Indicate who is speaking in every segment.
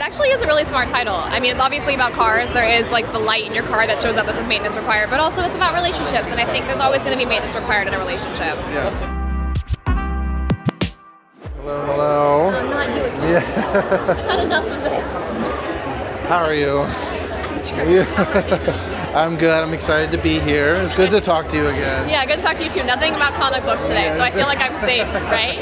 Speaker 1: actually is a really smart title. I mean, it's obviously about cars. There is like the light in your car that shows up that says maintenance required, but also it's about relationships, and I think there's always going to be maintenance required in a relationship.
Speaker 2: Yeah. Hello.
Speaker 1: Not you again.
Speaker 2: Yeah.
Speaker 1: I've had enough of this.
Speaker 2: How are you? I'm good. I'm excited to be here. It's good to talk to you again.
Speaker 1: Yeah, good to talk to you too. Nothing about comic books today, so I feel like I'm safe, right?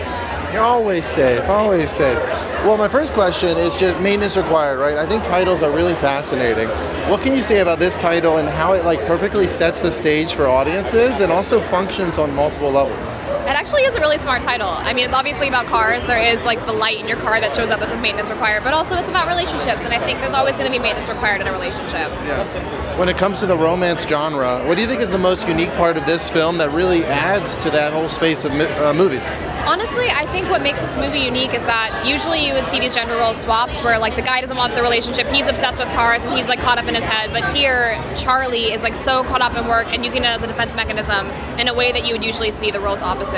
Speaker 2: You're always safe. Always safe. Well, my first question is just maintenance required, right? I think titles are really fascinating. What can you say about this title and how it like perfectly sets the stage for audiences and also functions on multiple levels?
Speaker 1: It actually is a really smart title. I mean, it's obviously about cars. There is like the light in your car that shows up that says maintenance required, but also it's about relationships, and I think there's always going to be maintenance required in a relationship.
Speaker 2: Yeah. When it comes to the romance genre, what do you think is the most unique part of this film that really adds to that whole space of movies?
Speaker 1: Honestly, I think what makes this movie unique is that usually you would see these gender roles swapped where like the guy doesn't want the relationship, he's obsessed with cars and he's like caught up in his head, but here Charlie is like so caught up in work and using it as a defense mechanism in a way that you would usually see the roles opposite.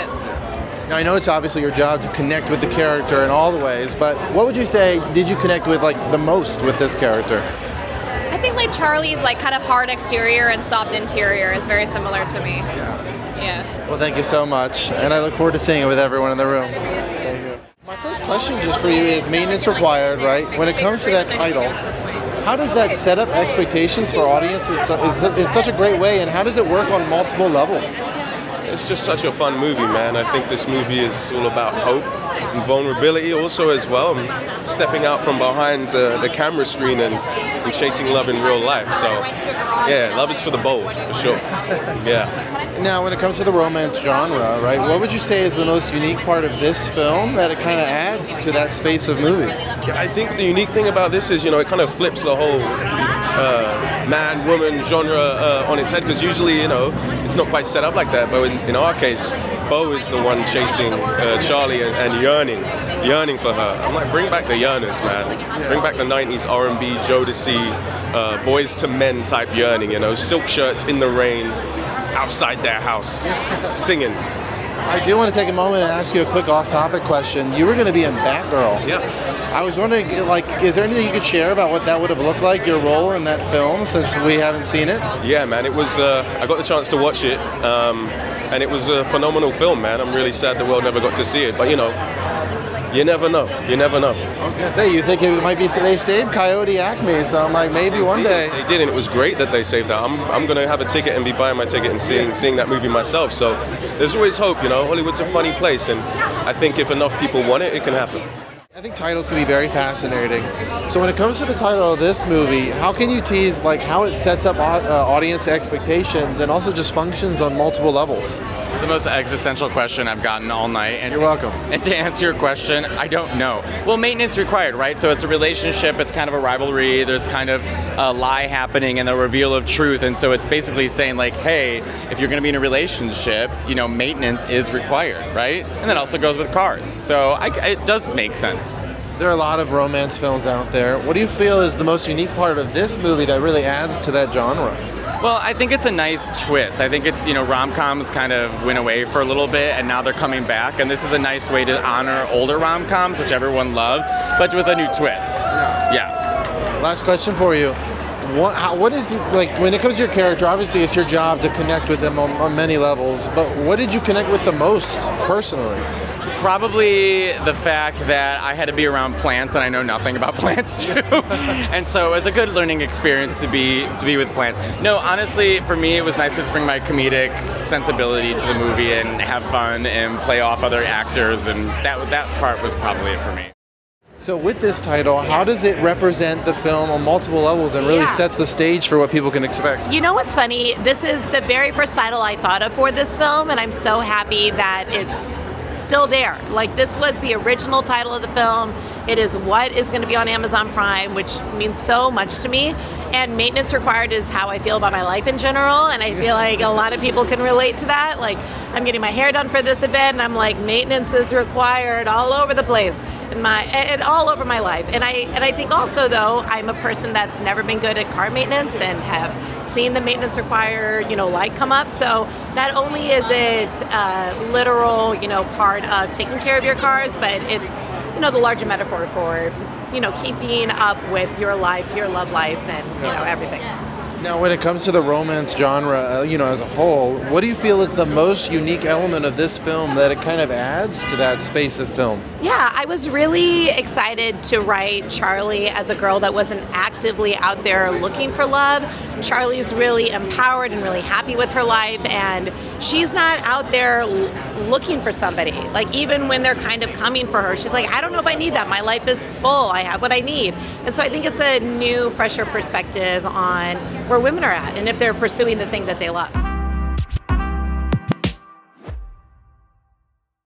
Speaker 2: Now I know it's obviously your job to connect with the character in all the ways, but what would you say did you connect with like the most with this character?
Speaker 1: I think like Charlie's like kind of hard exterior and soft interior is very similar to me. Yeah.
Speaker 2: Well, thank you so much, and I look forward to seeing it with everyone in the room. Thank you. My first question just for you is maintenance required, right? When it comes to that title, how does that set up expectations for audiences in such a great way, and how does it work on multiple levels?
Speaker 3: It's just such a fun movie, man. I think this movie is all about hope and vulnerability also as well. Stepping out from behind the camera screen and chasing love in real life. So, yeah, love is for the bold, for sure. Yeah.
Speaker 2: Now, when it comes to the romance genre, right, what would you say is the most unique part of this film that it kind of adds to that space of movies?
Speaker 3: Yeah, I think the unique thing about this is, it kind of flips the whole man-woman genre on its head, because usually, it's not quite set up like that. But in our case, Beau is the one chasing Charlie and yearning for her. I'm like, bring back the yearners, man. Bring back the 90s R&B, Jodeci, Boys to Men type yearning, silk shirts in the rain, outside their house, singing.
Speaker 2: I do want to take a moment and ask you a quick off-topic question. You were going to be in Batgirl.
Speaker 3: Yeah.
Speaker 2: I was wondering, is there anything you could share about what that would have looked like, your role in that film, since we haven't seen it?
Speaker 3: Yeah, man, it was, I got the chance to watch it, and it was a phenomenal film, man. I'm really sad the world never got to see it, but you never know. You never know.
Speaker 2: I was going to say, you think it might be, they saved Coyote Acme, so I'm like, maybe one day.
Speaker 3: They did, and it was great that they saved that. I'm going to have a ticket and be buying my ticket and seeing that movie myself, so there's always hope, Hollywood's a funny place, and I think if enough people want it, it can happen.
Speaker 2: I think titles can be very fascinating. So when it comes to the title of this movie, how can you tease like how it sets up audience expectations and also just functions on multiple levels?
Speaker 4: This is the most existential question I've gotten all night. And
Speaker 2: you're welcome.
Speaker 4: And to answer your question, I don't know. Well, maintenance required, right? So it's a relationship, it's kind of a rivalry, there's kind of a lie happening and the reveal of truth. And so it's basically saying like, hey, if you're going to be in a relationship, maintenance is required, right? And that also goes with cars. So it does make sense.
Speaker 2: There are a lot of romance films out there. What do you feel is the most unique part of this movie that really adds to that genre?
Speaker 4: Well, I think it's a nice twist. I think it's, rom-coms kind of went away for a little bit and now they're coming back. And this is a nice way to honor older rom-coms, which everyone loves, but with a new twist. Yeah.
Speaker 2: Last question for you. What is, like, when it comes to your character, obviously it's your job to connect with them on many levels, but what did you connect with the most personally?
Speaker 4: Probably the fact that I had to be around plants and I know nothing about plants too. And so it was a good learning experience to be with plants. No, honestly, for me it was nice to just bring my comedic sensibility to the movie and have fun and play off other actors, and that part was probably it for me.
Speaker 2: So with this title, how does it represent the film on multiple levels and really sets the stage for what people can expect?
Speaker 5: You know what's funny? This is the very first title I thought of for this film, and I'm so happy that it's still there. Like, this was the original title of the film. It is what is going to be on Amazon Prime, which means so much to me. And maintenance required is how I feel about my life in general, and I feel like a lot of people can relate to that. Like, I'm getting my hair done for this event, and I'm like, maintenance is required all over the place, and all over my life. And I think also, though, I'm a person that's never been good at car maintenance and have seen the maintenance required, light come up. So not only is it a literal, part of taking care of your cars, but it's the larger metaphor for, keeping up with your life, your love life, and, everything.
Speaker 2: Now, when it comes to the romance genre, as a whole, what do you feel is the most unique element of this film that it kind of adds to that space of film?
Speaker 5: Yeah, I was really excited to write Charlie as a girl that wasn't actively out there looking for love. Charlie's really empowered and really happy with her life, and she's not out there looking for somebody. Like, even when they're kind of coming for her, she's like, I don't know if I need that. My life is full. I have what I need. And so I think it's a new, fresher perspective on where women are at and if they're pursuing the thing that they love.